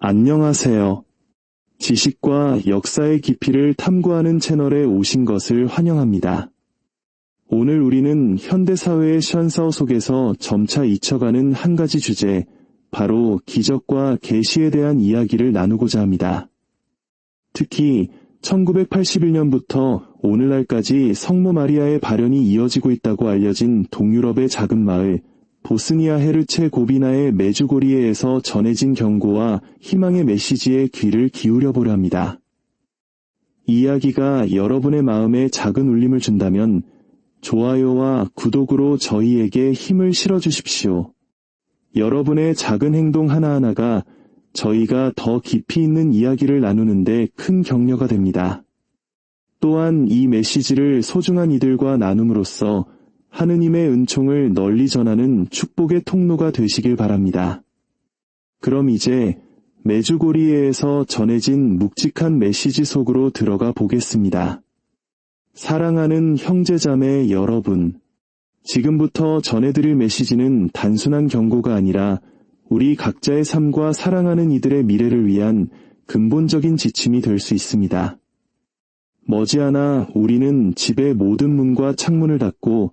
안녕하세요. 지식과 역사의 깊이를 탐구하는 채널에 오신 것을 환영합니다. 오늘 우리는 현대사회의 시한사회 속에서 점차 잊혀가는 한 가지 주제, 바로 기적과 계시에 대한 이야기를 나누고자 합니다. 특히 1981년부터 오늘날까지 성모 마리아의 발현이 이어지고 있다고 알려진 동유럽의 작은 마을 보스니아 헤르체 고비나의 메주고리에에서 전해진 경고와 희망의 메시지에 귀를 기울여 보려 합니다. 이 이야기가 여러분의 마음에 작은 울림을 준다면 좋아요와 구독으로 저희에게 힘을 실어주십시오. 여러분의 작은 행동 하나하나가 저희가 더 깊이 있는 이야기를 나누는데 큰 격려가 됩니다. 또한 이 메시지를 소중한 이들과 나눔으로써 하느님의 은총을 널리 전하는 축복의 통로가 되시길 바랍니다. 그럼 이제 메주고리에에서 전해진 묵직한 메시지 속으로 들어가 보겠습니다. 사랑하는 형제자매 여러분, 지금부터 전해드릴 메시지는 단순한 경고가 아니라 우리 각자의 삶과 사랑하는 이들의 미래를 위한 근본적인 지침이 될 수 있습니다. 머지않아 우리는 집의 모든 문과 창문을 닫고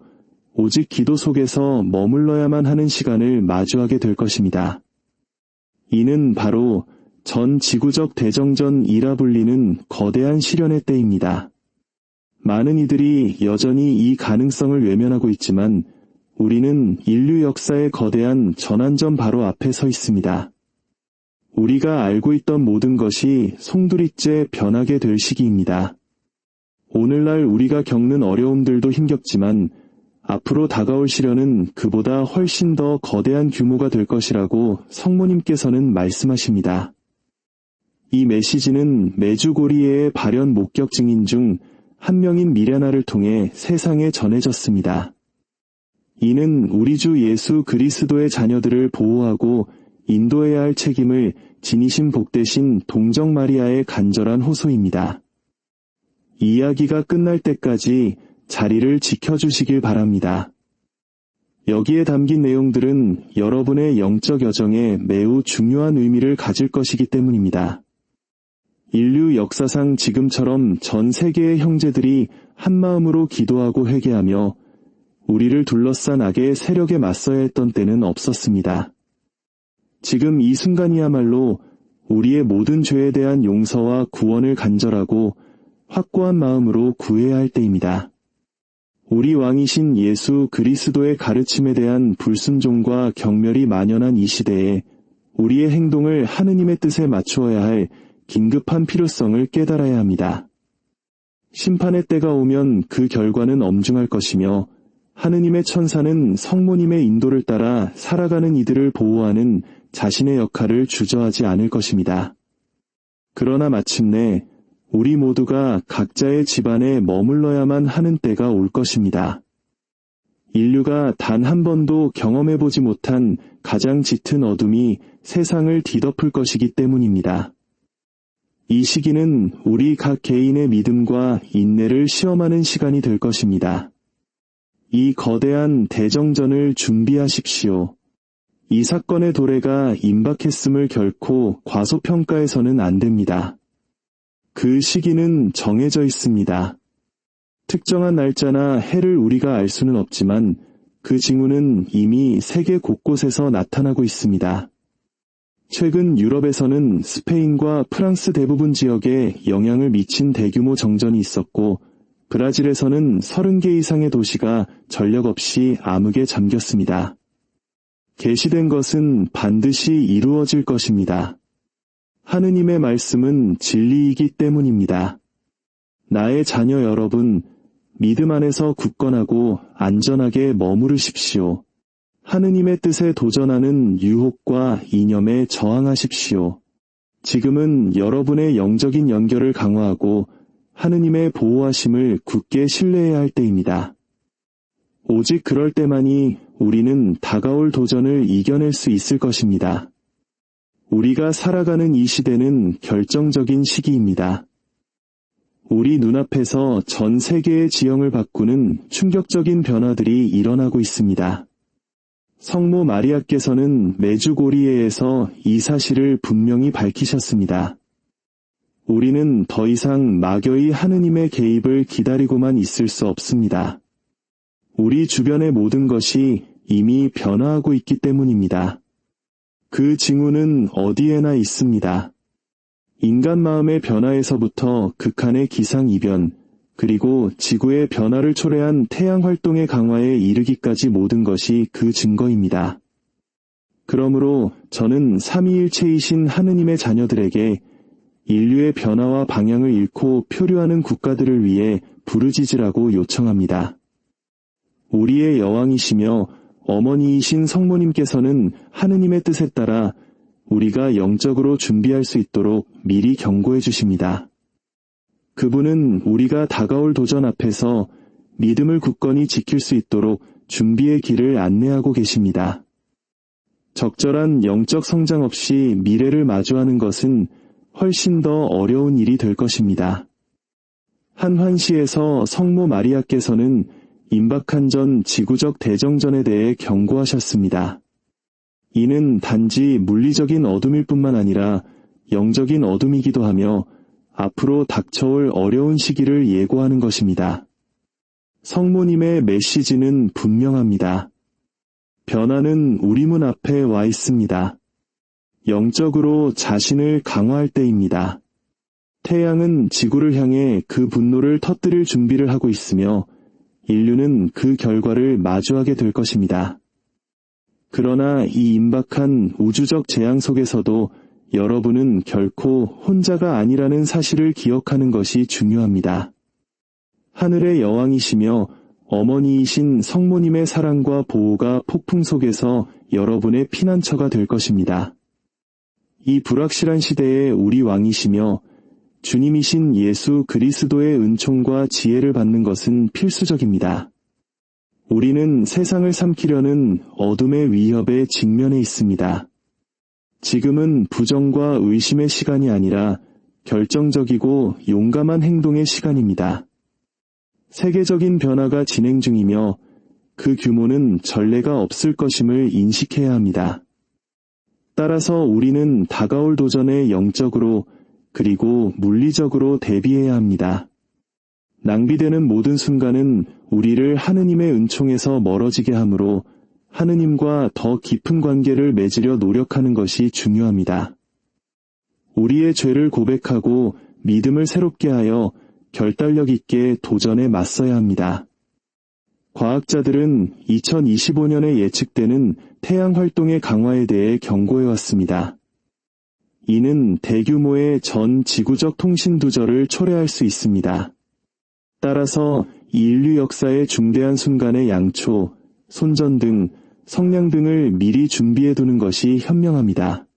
오직 기도 속에서 머물러야만 하는 시간을 마주하게 될 것입니다. 이는 바로 전 지구적 대정전이라 불리는 거대한 시련의 때입니다. 많은 이들이 여전히 이 가능성을 외면하고 있지만 우리는 인류 역사의 거대한 전환점 바로 앞에 서 있습니다. 우리가 알고 있던 모든 것이 송두리째 변하게 될 시기입니다. 오늘날 우리가 겪는 어려움들도 힘겹지만 앞으로 다가올 시련은 그보다 훨씬 더 거대한 규모가 될 것이라고 성모님께서는 말씀하십니다. 이 메시지는 메주고리에의 발현 목격 증인 중 한 명인 미레나를 통해 세상에 전해졌습니다. 이는 우리 주 예수 그리스도의 자녀들을 보호하고 인도해야 할 책임을 지니신 복되신 동정 마리아의 간절한 호소입니다. 이야기가 끝날 때까지 자리를 지켜주시길 바랍니다. 여기에 담긴 내용들은 여러분의 영적 여정에 매우 중요한 의미를 가질 것이기 때문입니다. 인류 역사상 지금처럼 전 세계의 형제들이 한마음으로 기도하고 회개하며 우리를 둘러싼 악의 세력에 맞서야 했던 때는 없었습니다. 지금 이 순간이야말로 우리의 모든 죄에 대한 용서와 구원을 간절하고 확고한 마음으로 구해야 할 때입니다. 우리 왕이신 예수 그리스도의 가르침에 대한 불순종과 경멸이 만연한 이 시대에 우리의 행동을 하느님의 뜻에 맞추어야 할 긴급한 필요성을 깨달아야 합니다. 심판의 때가 오면 그 결과는 엄중할 것이며 하느님의 천사는 성모님의 인도를 따라 살아가는 이들을 보호하는 자신의 역할을 주저하지 않을 것입니다. 그러나 마침내 우리 모두가 각자의 집안에 머물러야만 하는 때가 올 것입니다. 인류가 단 한 번도 경험해보지 못한 가장 짙은 어둠이 세상을 뒤덮을 것이기 때문입니다. 이 시기는 우리 각 개인의 믿음과 인내를 시험하는 시간이 될 것입니다. 이 거대한 대정전을 준비하십시오. 이 사건의 도래가 임박했음을 결코 과소평가해서는 안 됩니다. 그 시기는 정해져 있습니다. 특정한 날짜나 해를 우리가 알 수는 없지만 그 징후는 이미 세계 곳곳에서 나타나고 있습니다. 최근 유럽에서는 스페인과 프랑스 대부분 지역에 영향을 미친 대규모 정전이 있었고 브라질에서는 30개 이상의 도시가 전력 없이 암흑에 잠겼습니다. 계시된 것은 반드시 이루어질 것입니다. 하느님의 말씀은 진리이기 때문입니다. 나의 자녀 여러분, 믿음 안에서 굳건하고 안전하게 머무르십시오. 하느님의 뜻에 도전하는 유혹과 이념에 저항하십시오. 지금은 여러분의 영적인 연결을 강화하고 하느님의 보호하심을 굳게 신뢰해야 할 때입니다. 오직 그럴 때만이 우리는 다가올 도전을 이겨낼 수 있을 것입니다. 우리가 살아가는 이 시대는 결정적인 시기입니다. 우리 눈앞에서 전 세계의 지형을 바꾸는 충격적인 변화들이 일어나고 있습니다. 성모 마리아께서는 메주고리에에서 이 사실을 분명히 밝히셨습니다. 우리는 더 이상 막연히 하느님의 개입을 기다리고만 있을 수 없습니다. 우리 주변의 모든 것이 이미 변화하고 있기 때문입니다. 그 징후는 어디에나 있습니다. 인간 마음의 변화에서부터 극한의 기상이변, 그리고 지구의 변화를 초래한 태양 활동의 강화에 이르기까지 모든 것이 그 증거입니다. 그러므로 저는 삼위일체이신 하느님의 자녀들에게 인류의 변화와 방향을 잃고 표류하는 국가들을 위해 부르짖으라고 요청합니다. 우리의 여왕이시며 어머니이신 성모님께서는 하느님의 뜻에 따라 우리가 영적으로 준비할 수 있도록 미리 경고해 주십니다. 그분은 우리가 다가올 도전 앞에서 믿음을 굳건히 지킬 수 있도록 준비의 길을 안내하고 계십니다. 적절한 영적 성장 없이 미래를 마주하는 것은 훨씬 더 어려운 일이 될 것입니다. 한 환시에서 성모 마리아께서는 임박한 전 지구적 대정전에 대해 경고하셨습니다. 이는 단지 물리적인 어둠일 뿐만 아니라 영적인 어둠이기도 하며 앞으로 닥쳐올 어려운 시기를 예고하는 것입니다. 성모님의 메시지는 분명합니다. 변화는 우리 문 앞에 와 있습니다. 영적으로 자신을 강화할 때입니다. 태양은 지구를 향해 그 분노를 터뜨릴 준비를 하고 있으며 인류는 그 결과를 마주하게 될 것입니다. 그러나 이 임박한 우주적 재앙 속에서도 여러분은 결코 혼자가 아니라는 사실을 기억하는 것이 중요합니다. 하늘의 여왕이시며 어머니이신 성모님의 사랑과 보호가 폭풍 속에서 여러분의 피난처가 될 것입니다. 이 불확실한 시대에 우리 왕이시며 주님이신 예수 그리스도의 은총과 지혜를 받는 것은 필수적입니다. 우리는 세상을 삼키려는 어둠의 위협에 직면해 있습니다. 지금은 부정과 의심의 시간이 아니라 결정적이고 용감한 행동의 시간입니다. 세계적인 변화가 진행 중이며 그 규모는 전례가 없을 것임을 인식해야 합니다. 따라서 우리는 다가올 도전에 영적으로 그리고 물리적으로 대비해야 합니다. 낭비되는 모든 순간은 우리를 하느님의 은총에서 멀어지게 하므로 하느님과 더 깊은 관계를 맺으려 노력하는 것이 중요합니다. 우리의 죄를 고백하고 믿음을 새롭게 하여 결단력 있게 도전에 맞서야 합니다. 과학자들은 2025년에 예측되는 태양 활동의 강화에 대해 경고해왔습니다. 이는 대규모의 전 지구적 통신 두절을 초래할 수 있습니다. 따라서 인류 역사의 중대한 순간의 양초, 손전등, 성냥등을 미리 준비해두는 것이 현명합니다.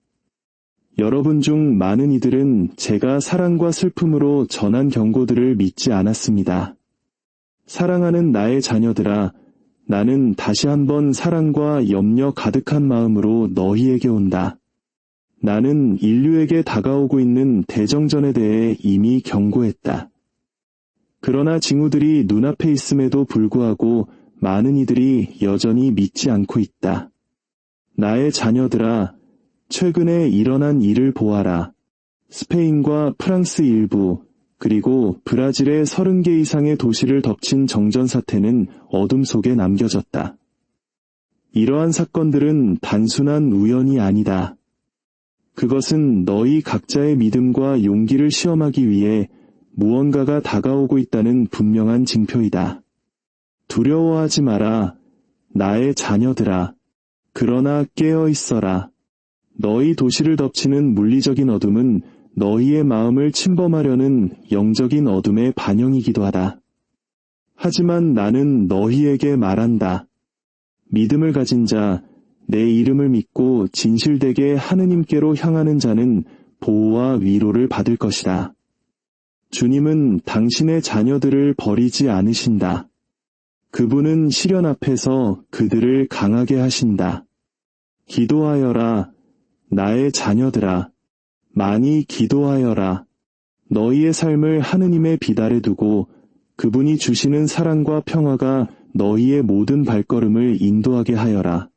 여러분 중 많은 이들은 제가 사랑과 슬픔으로 전한 경고들을 믿지 않았습니다. 사랑하는 나의 자녀들아, 나는 다시 한번 사랑과 염려 가득한 마음으로 너희에게 온다. 나는 인류에게 다가오고 있는 대정전에 대해 이미 경고했다. 그러나 징후들이 눈앞에 있음에도 불구하고 많은 이들이 여전히 믿지 않고 있다. 나의 자녀들아, 최근에 일어난 일을 보아라. 스페인과 프랑스 일부, 그리고 브라질의 30개 이상의 도시를 덮친 정전 사태는 어둠 속에 남겨졌다. 이러한 사건들은 단순한 우연이 아니다. 그것은 너희 각자의 믿음과 용기를 시험하기 위해 무언가가 다가오고 있다는 분명한 징표이다. 두려워하지 마라, 나의 자녀들아. 그러나 깨어 있어라. 너희 도시를 덮치는 물리적인 어둠은 너희의 마음을 침범하려는 영적인 어둠의 반영이기도 하다. 하지만 나는 너희에게 말한다. 믿음을 가진 자, 내 이름을 믿고 진실되게 하느님께로 향하는 자는 보호와 위로를 받을 것이다. 주님은 당신의 자녀들을 버리지 않으신다. 그분은 시련 앞에서 그들을 강하게 하신다. 기도하여라, 나의 자녀들아. 많이 기도하여라. 너희의 삶을 하느님의 비달에 두고 그분이 주시는 사랑과 평화가 너희의 모든 발걸음을 인도하게 하여라.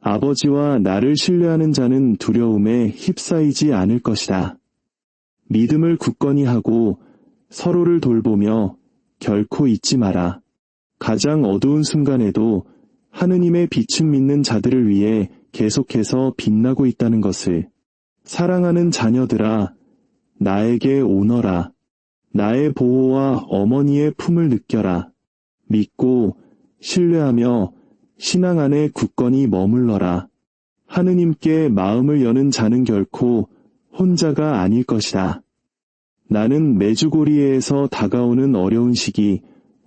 아버지와 나를 신뢰하는 자는 두려움에 휩싸이지 않을 것이다. 믿음을 굳건히 하고 서로를 돌보며 결코 잊지 마라. 가장 어두운 순간에도 하느님의 빛을 믿는 자들을 위해 계속해서 빛나고 있다는 것을. 사랑하는 자녀들아, 나에게 오너라. 나의 보호와 어머니의 품을 느껴라. 믿고 신뢰하며 신앙 안에 굳건히 머물러라. 하느님께 마음을 여는 자는 결코 혼자가 아닐 것이다. 나는 메주고리에서 다가오는 어려운 시기,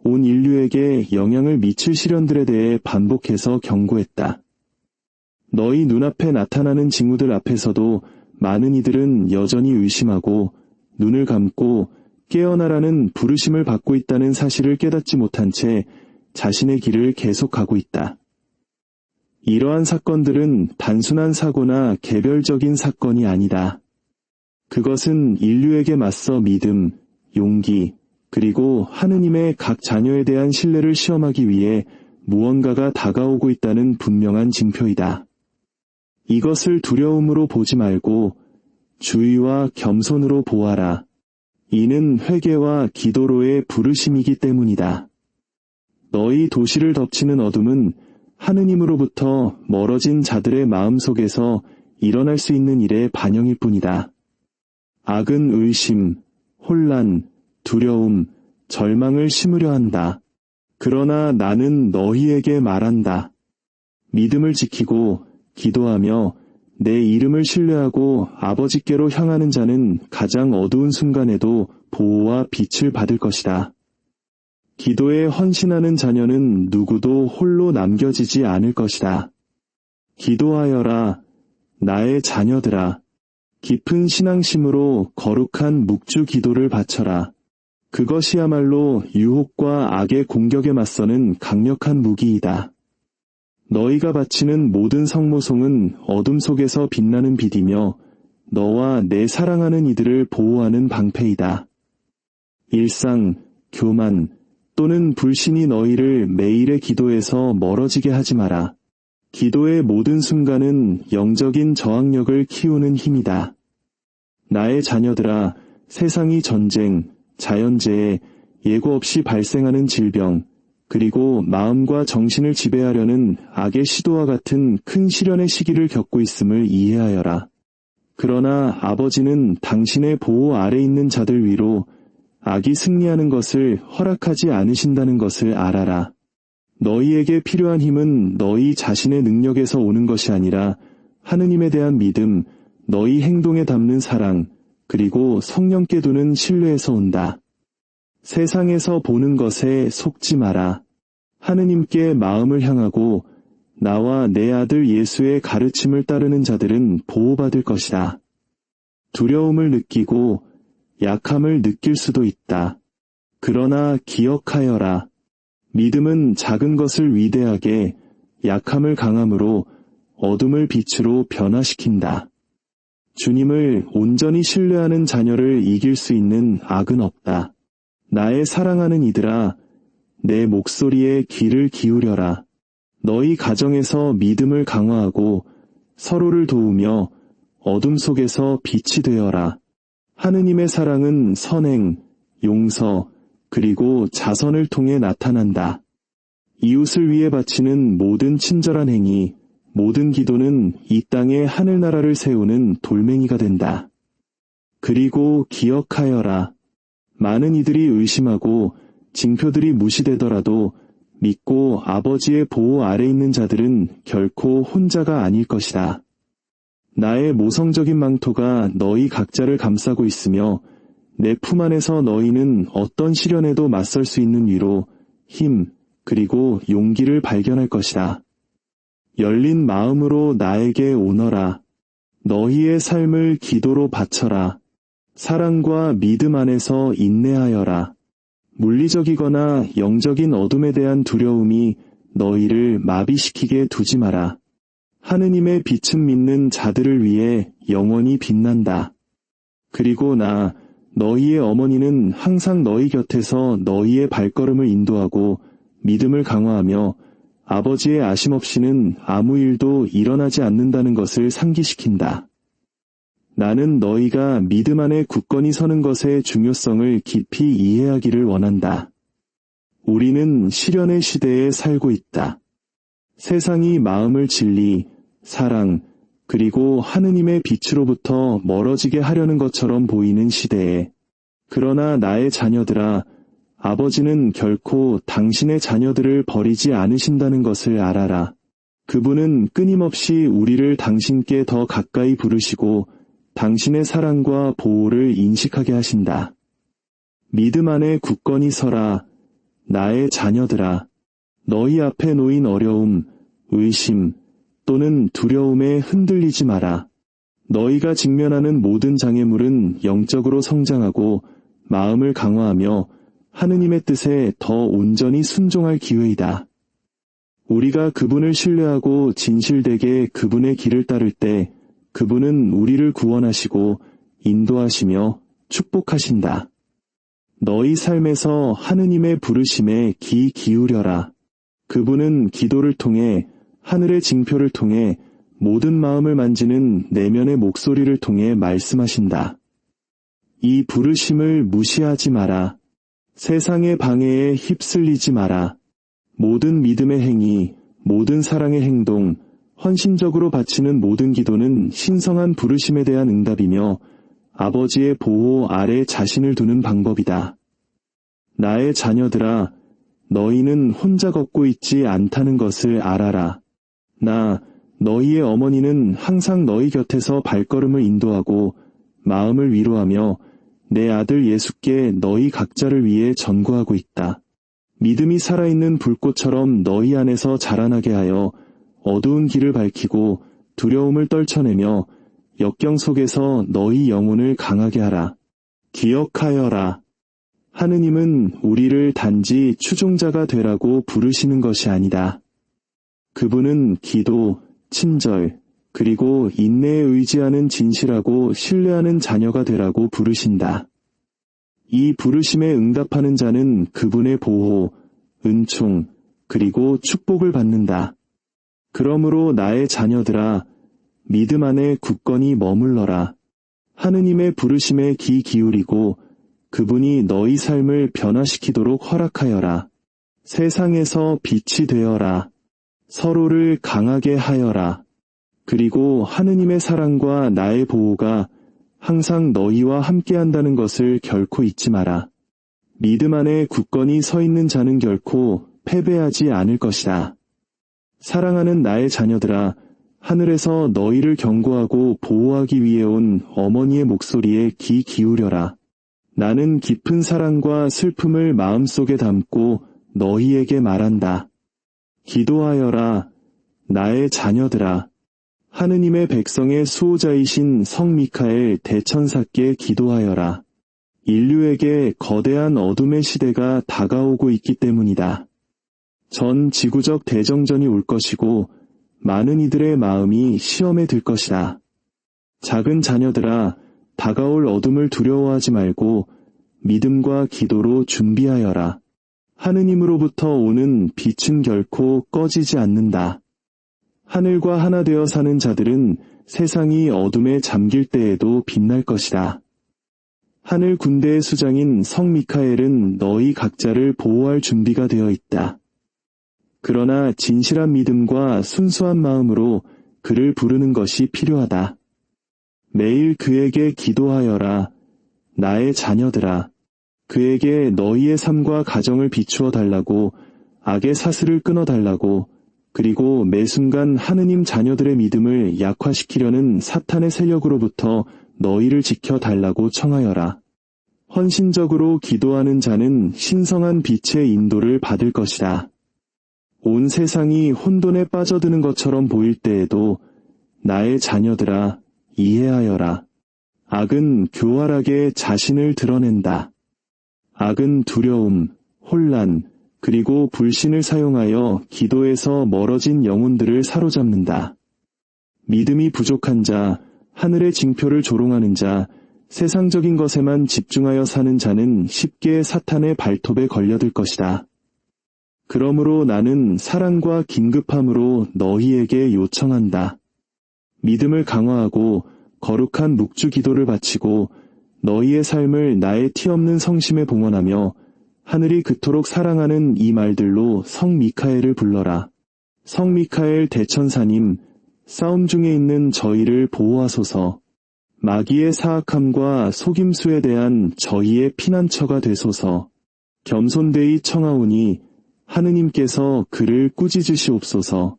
온 인류에게 영향을 미칠 시련들에 대해 반복해서 경고했다. 너희 눈앞에 나타나는 징후들 앞에서도 많은 이들은 여전히 의심하고 눈을 감고 깨어나라는 부르심을 받고 있다는 사실을 깨닫지 못한 채 자신의 길을 계속가고 있다. 이러한 사건들은 단순한 사고나 개별적인 사건이 아니다. 그것은 인류에게 맞서 믿음, 용기, 그리고 하느님의 각 자녀에 대한 신뢰를 시험하기 위해 무언가가 다가오고 있다는 분명한 징표이다. 이것을 두려움으로 보지 말고 주의와 겸손으로 보아라. 이는 회개와 기도로의 부르심이기 때문이다. 너희 도시를 덮치는 어둠은 하느님으로부터 멀어진 자들의 마음속에서 일어날 수 있는 일의 반영일 뿐이다. 악은 의심, 혼란, 두려움, 절망을 심으려 한다. 그러나 나는 너희에게 말한다. 믿음을 지키고 기도하며 내 이름을 신뢰하고 아버지께로 향하는 자는 가장 어두운 순간에도 보호와 빛을 받을 것이다. 기도에 헌신하는 자녀는 누구도 홀로 남겨지지 않을 것이다. 기도하여라, 나의 자녀들아. 깊은 신앙심으로 거룩한 묵주 기도를 바쳐라. 그것이야말로 유혹과 악의 공격에 맞서는 강력한 무기이다. 너희가 바치는 모든 성모송은 어둠 속에서 빛나는 빛이며 너와 내 사랑하는 이들을 보호하는 방패이다. 일상, 교만 또는 불신이 너희를 매일의 기도에서 멀어지게 하지 마라. 기도의 모든 순간은 영적인 저항력을 키우는 힘이다. 나의 자녀들아, 세상이 전쟁, 자연재해, 예고 없이 발생하는 질병, 그리고 마음과 정신을 지배하려는 악의 시도와 같은 큰 시련의 시기를 겪고 있음을 이해하여라. 그러나 아버지는 당신의 보호 아래 있는 자들 위로 악이 승리하는 것을 허락하지 않으신다는 것을 알아라. 너희에게 필요한 힘은 너희 자신의 능력에서 오는 것이 아니라 하느님에 대한 믿음, 너희 행동에 담는 사랑, 그리고 성령께 두는 신뢰에서 온다. 세상에서 보는 것에 속지 마라. 하느님께 마음을 향하고 나와 내 아들 예수의 가르침을 따르는 자들은 보호받을 것이다. 두려움을 느끼고 약함을 느낄 수도 있다. 그러나 기억하여라. 믿음은 작은 것을 위대하게, 약함을 강함으로, 어둠을 빛으로 변화시킨다. 주님을 온전히 신뢰하는 자녀를 이길 수 있는 악은 없다. 나의 사랑하는 이들아, 내 목소리에 귀를 기울여라. 너희 가정에서 믿음을 강화하고 서로를 도우며 어둠 속에서 빛이 되어라. 하느님의 사랑은 선행, 용서, 그리고 자선을 통해 나타난다. 이웃을 위해 바치는 모든 친절한 행위, 모든 기도는 이 땅에 하늘나라를 세우는 돌멩이가 된다. 그리고 기억하여라. 많은 이들이 의심하고 징표들이 무시되더라도 믿고 아버지의 보호 아래 있는 자들은 결코 혼자가 아닐 것이다. 나의 모성적인 망토가 너희 각자를 감싸고 있으며 내 품 안에서 너희는 어떤 시련에도 맞설 수 있는 위로, 힘, 그리고 용기를 발견할 것이다. 열린 마음으로 나에게 오너라. 너희의 삶을 기도로 바쳐라. 사랑과 믿음 안에서 인내하여라. 물리적이거나 영적인 어둠에 대한 두려움이 너희를 마비시키게 두지 마라. 하느님의 빛은 믿는 자들을 위해 영원히 빛난다. 그리고 나, 너희의 어머니는 항상 너희 곁에서 너희의 발걸음을 인도하고 믿음을 강화하며 아버지의 아심 없이는 아무 일도 일어나지 않는다는 것을 상기시킨다. 나는 너희가 믿음 안에 굳건히 서는 것의 중요성을 깊이 이해하기를 원한다. 우리는 시련의 시대에 살고 있다. 세상이 마음을 진리, 사랑, 그리고 하느님의 빛으로부터 멀어지게 하려는 것처럼 보이는 시대에, 그러나 나의 자녀들아, 아버지는 결코 당신의 자녀들을 버리지 않으신다는 것을 알아라. 그분은 끊임없이 우리를 당신께 더 가까이 부르시고 당신의 사랑과 보호를 인식하게 하신다. 믿음 안에 굳건히 서라. 나의 자녀들아, 너희 앞에 놓인 어려움, 의심 또는 두려움에 흔들리지 마라. 너희가 직면하는 모든 장애물은 영적으로 성장하고 마음을 강화하며 하느님의 뜻에 더 온전히 순종할 기회이다. 우리가 그분을 신뢰하고 진실되게 그분의 길을 따를 때 그분은 우리를 구원하시고 인도하시며 축복하신다. 너희 삶에서 하느님의 부르심에 귀 기울여라. 그분은 기도를 통해 하늘의 징표를 통해 모든 마음을 만지는 내면의 목소리를 통해 말씀하신다. 이 부르심을 무시하지 마라. 세상의 방해에 휩쓸리지 마라. 모든 믿음의 행위, 모든 사랑의 행동, 헌신적으로 바치는 모든 기도는 신성한 부르심에 대한 응답이며 아버지의 보호 아래 자신을 두는 방법이다. 나의 자녀들아, 너희는 혼자 걷고 있지 않다는 것을 알아라. 너희의 어머니는 항상 너희 곁에서 발걸음을 인도하고 마음을 위로하며 내 아들 예수께 너희 각자를 위해 전구하고 있다. 믿음이 살아있는 불꽃처럼 너희 안에서 자라나게 하여 어두운 길을 밝히고 두려움을 떨쳐내며 역경 속에서 너희 영혼을 강하게 하라. 기억하여라. 하느님은 우리를 단지 추종자가 되라고 부르시는 것이 아니다. 그분은 기도, 친절, 그리고 인내에 의지하는 진실하고 신뢰하는 자녀가 되라고 부르신다. 이 부르심에 응답하는 자는 그분의 보호, 은총, 그리고 축복을 받는다. 그러므로 나의 자녀들아, 믿음 안에 굳건히 머물러라. 하느님의 부르심에 귀 기울이고 그분이 너희 삶을 변화시키도록 허락하여라. 세상에서 빛이 되어라. 서로를 강하게 하여라. 그리고 하느님의 사랑과 나의 보호가 항상 너희와 함께한다는 것을 결코 잊지 마라. 믿음 안에 굳건히 서 있는 자는 결코 패배하지 않을 것이다. 사랑하는 나의 자녀들아, 하늘에서 너희를 경고하고 보호하기 위해 온 어머니의 목소리에 귀 기울여라. 나는 깊은 사랑과 슬픔을 마음속에 담고 너희에게 말한다. 기도하여라, 나의 자녀들아. 하느님의 백성의 수호자이신 성 미카엘 대천사께 기도하여라. 인류에게 거대한 어둠의 시대가 다가오고 있기 때문이다. 전 지구적 대정전이 올 것이고 많은 이들의 마음이 시험에 들 것이다. 작은 자녀들아, 다가올 어둠을 두려워하지 말고 믿음과 기도로 준비하여라. 하느님으로부터 오는 빛은 결코 꺼지지 않는다. 하늘과 하나 되어 사는 자들은 세상이 어둠에 잠길 때에도 빛날 것이다. 하늘 군대의 수장인 성 미카엘은 너희 각자를 보호할 준비가 되어 있다. 그러나 진실한 믿음과 순수한 마음으로 그를 부르는 것이 필요하다. 매일 그에게 기도하여라. 나의 자녀들아. 그에게 너희의 삶과 가정을 비추어 달라고, 악의 사슬을 끊어 달라고, 그리고 매 순간 하느님 자녀들의 믿음을 약화시키려는 사탄의 세력으로부터 너희를 지켜 달라고 청하여라. 헌신적으로 기도하는 자는 신성한 빛의 인도를 받을 것이다. 온 세상이 혼돈에 빠져드는 것처럼 보일 때에도 나의 자녀들아, 이해하여라. 악은 교활하게 자신을 드러낸다. 악은 두려움, 혼란, 그리고 불신을 사용하여 기도에서 멀어진 영혼들을 사로잡는다. 믿음이 부족한 자, 하늘의 징표를 조롱하는 자, 세상적인 것에만 집중하여 사는 자는 쉽게 사탄의 발톱에 걸려들 것이다. 그러므로 나는 사랑과 긴급함으로 너희에게 요청한다. 믿음을 강화하고 거룩한 묵주 기도를 바치고 너희의 삶을 나의 티없는 성심에 봉헌하며 하늘이 그토록 사랑하는 이 말들로 성 미카엘을 불러라. 성 미카엘 대천사님, 싸움 중에 있는 저희를 보호하소서. 마귀의 사악함과 속임수에 대한 저희의 피난처가 되소서. 겸손되이 청하오니 하느님께서 그를 꾸짖으시옵소서.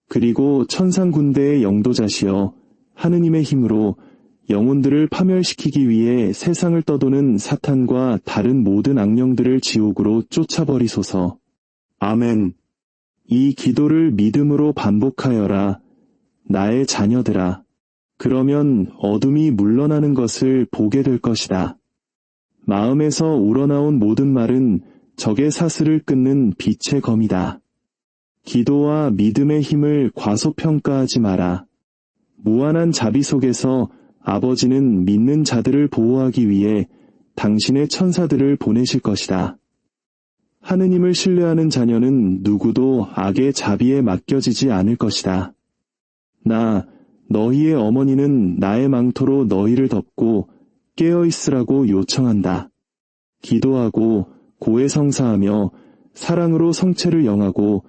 그리고 천상군대의 영도자시여 하느님의 힘으로 영혼들을 파멸시키기 위해 세상을 떠도는 사탄과 다른 모든 악령들을 지옥으로 쫓아버리소서. 아멘. 이 기도를 믿음으로 반복하여라. 나의 자녀들아. 그러면 어둠이 물러나는 것을 보게 될 것이다. 마음에서 우러나온 모든 말은 적의 사슬을 끊는 빛의 검이다. 기도와 믿음의 힘을 과소평가하지 마라. 무한한 자비 속에서 아버지는 믿는 자들을 보호하기 위해 당신의 천사들을 보내실 것이다. 하느님을 신뢰하는 자녀는 누구도 악의 자비에 맡겨지지 않을 것이다. 너희의 어머니는 나의 망토로 너희를 덮고 깨어있으라고 요청한다. 기도하고 고해성사하며 사랑으로 성체를 영하고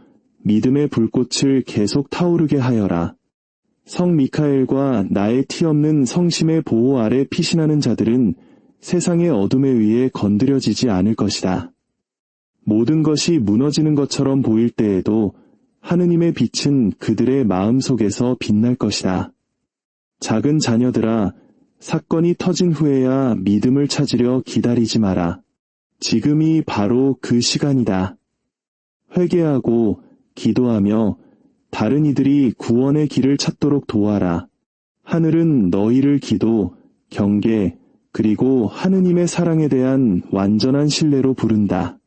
믿음의 불꽃을 계속 타오르게 하여라. 성 미카엘과 나의 티없는 성심의 보호 아래 피신하는 자들은 세상의 어둠에 의해 건드려지지 않을 것이다. 모든 것이 무너지는 것처럼 보일 때에도 하느님의 빛은 그들의 마음 속에서 빛날 것이다. 작은 자녀들아, 사건이 터진 후에야 믿음을 찾으려 기다리지 마라. 지금이 바로 그 시간이다. 회개하고 기도하며 다른 이들이 구원의 길을 찾도록 도와라. 하늘은 너희를 기도, 경계, 그리고 하느님의 사랑에 대한 완전한 신뢰로 부른다.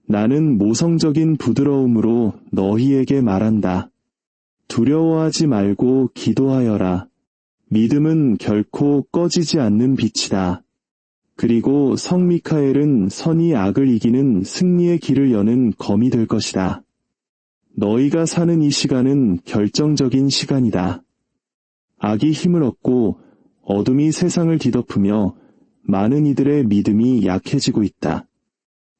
나는 모성적인 부드러움으로 너희에게 말한다. 두려워하지 말고 기도하여라. 믿음은 결코 꺼지지 않는 빛이다. 그리고 성 미카엘은 선이 악을 이기는 승리의 길을 여는 검이 될 것이다. 너희가 사는 이 시간은 결정적인 시간이다. 악이 힘을 얻고 어둠이 세상을 뒤덮으며 많은 이들의 믿음이 약해지고 있다.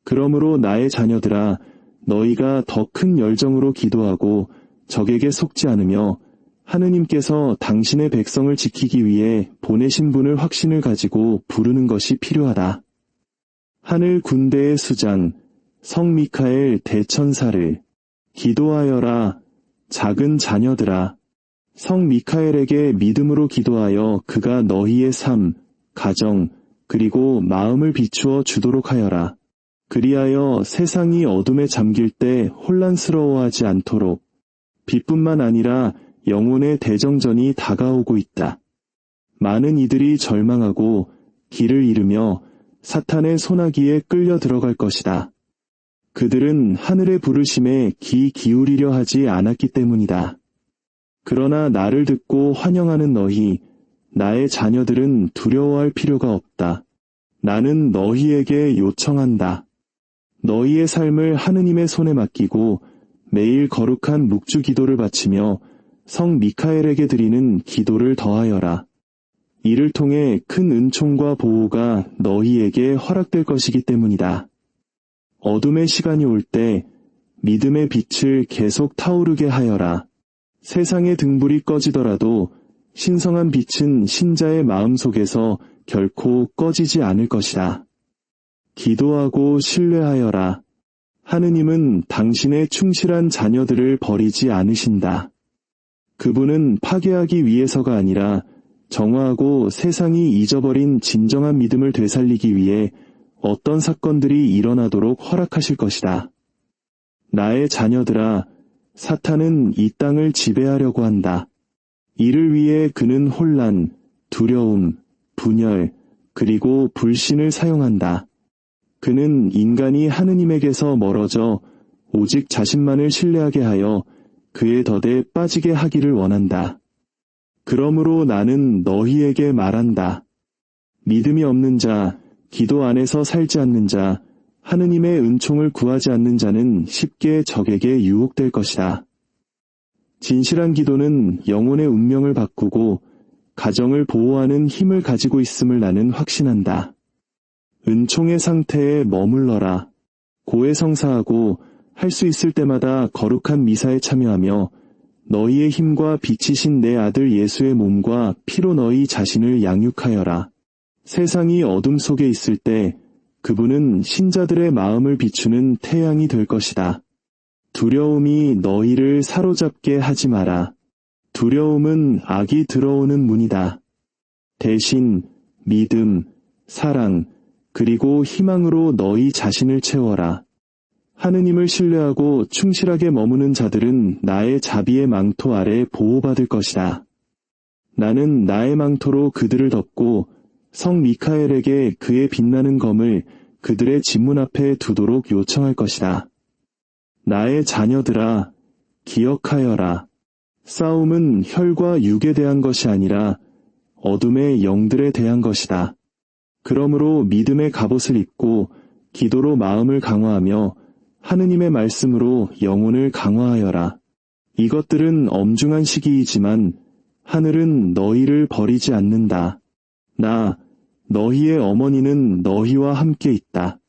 그러므로 나의 자녀들아, 너희가 더 큰 열정으로 기도하고 적에게 속지 않으며 하느님께서 당신의 백성을 지키기 위해 보내신 분을 확신을 가지고 부르는 것이 필요하다. 하늘 군대의 수장, 성 미카엘 대천사를 기도하여라. 작은 자녀들아. 성 미카엘에게 믿음으로 기도하여 그가 너희의 삶, 가정, 그리고 마음을 비추어 주도록 하여라. 그리하여 세상이 어둠에 잠길 때 혼란스러워하지 않도록. 빛뿐만 아니라 영혼의 대정전이 다가오고 있다. 많은 이들이 절망하고 길을 잃으며 사탄의 소나기에 끌려 들어갈 것이다. 그들은 하늘의 부르심에 귀 기울이려 하지 않았기 때문이다. 그러나 나를 듣고 환영하는 너희, 나의 자녀들은 두려워할 필요가 없다. 나는 너희에게 요청한다. 너희의 삶을 하느님의 손에 맡기고 매일 거룩한 묵주 기도를 바치며 성 미카엘에게 드리는 기도를 더하여라. 이를 통해 큰 은총과 보호가 너희에게 허락될 것이기 때문이다. 어둠의 시간이 올 때 믿음의 빛을 계속 타오르게 하여라. 세상의 등불이 꺼지더라도 신성한 빛은 신자의 마음 속에서 결코 꺼지지 않을 것이다. 기도하고 신뢰하여라. 하느님은 당신의 충실한 자녀들을 버리지 않으신다. 그분은 파괴하기 위해서가 아니라 정화하고 세상이 잊어버린 진정한 믿음을 되살리기 위해 어떤 사건들이 일어나도록 허락하실 것이다. 나의 자녀들아, 사탄은 이 땅을 지배하려고 한다. 이를 위해 그는 혼란, 두려움, 분열, 그리고 불신을 사용한다. 그는 인간이 하느님에게서 멀어져 오직 자신만을 신뢰하게 하여 그의 덫에 빠지게 하기를 원한다. 그러므로 나는 너희에게 말한다. 믿음이 없는 자, 기도 안에서 살지 않는 자, 하느님의 은총을 구하지 않는 자는 쉽게 적에게 유혹될 것이다. 진실한 기도는 영혼의 운명을 바꾸고 가정을 보호하는 힘을 가지고 있음을 나는 확신한다. 은총의 상태에 머물러라. 고해성사하고 할 수 있을 때마다 거룩한 미사에 참여하며 너희의 힘과 빛이신 내 아들 예수의 몸과 피로 너희 자신을 양육하여라. 세상이 어둠 속에 있을 때 그분은 신자들의 마음을 비추는 태양이 될 것이다. 두려움이 너희를 사로잡게 하지 마라. 두려움은 악이 들어오는 문이다. 대신 믿음, 사랑, 그리고 희망으로 너희 자신을 채워라. 하느님을 신뢰하고 충실하게 머무는 자들은 나의 자비의 망토 아래 보호받을 것이다. 나는 나의 망토로 그들을 덮고 성 미카엘에게 그의 빛나는 검을 그들의 집문 앞에 두도록 요청할 것이다. 나의 자녀들아, 기억하여라. 싸움은 혈과 육에 대한 것이 아니라 어둠의 영들에 대한 것이다. 그러므로 믿음의 갑옷을 입고 기도로 마음을 강화하며 하느님의 말씀으로 영혼을 강화하여라. 이것들은 엄중한 시기이지만 하늘은 너희를 버리지 않는다. 너희의 어머니는 너희와 함께 있다.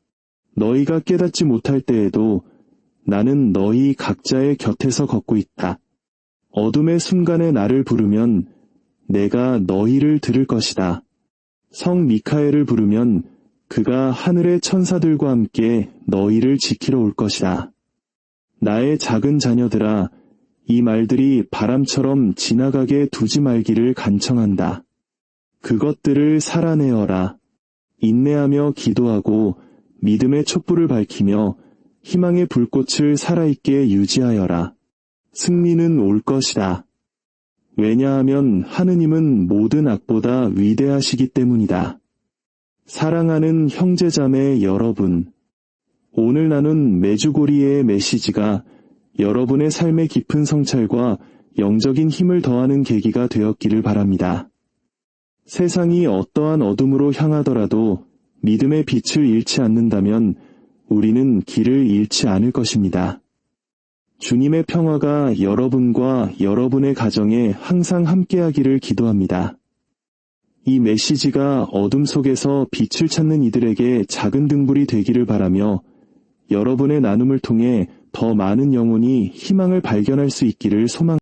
너희가 깨닫지 못할 때에도 나는 너희 각자의 곁에서 걷고 있다. 어둠의 순간에 나를 부르면 내가 너희를 들을 것이다. 성 미카엘을 부르면 그가 하늘의 천사들과 함께 너희를 지키러 올 것이다. 나의 작은 자녀들아, 이 말들이 바람처럼 지나가게 두지 말기를 간청한다. 그것들을 살아내어라. 인내하며 기도하고 믿음의 촛불을 밝히며 희망의 불꽃을 살아있게 유지하여라. 승리는 올 것이다. 왜냐하면 하느님은 모든 악보다 위대하시기 때문이다. 사랑하는 형제자매 여러분, 오늘 나눈 메주고리의 메시지가 여러분의 삶의 깊은 성찰과 영적인 힘을 더하는 계기가 되었기를 바랍니다. 세상이 어떠한 어둠으로 향하더라도 믿음의 빛을 잃지 않는다면 우리는 길을 잃지 않을 것입니다. 주님의 평화가 여러분과 여러분의 가정에 항상 함께하기를 기도합니다. 이 메시지가 어둠 속에서 빛을 찾는 이들에게 작은 등불이 되기를 바라며 여러분의 나눔을 통해 더 많은 영혼이 희망을 발견할 수 있기를 소망합니다.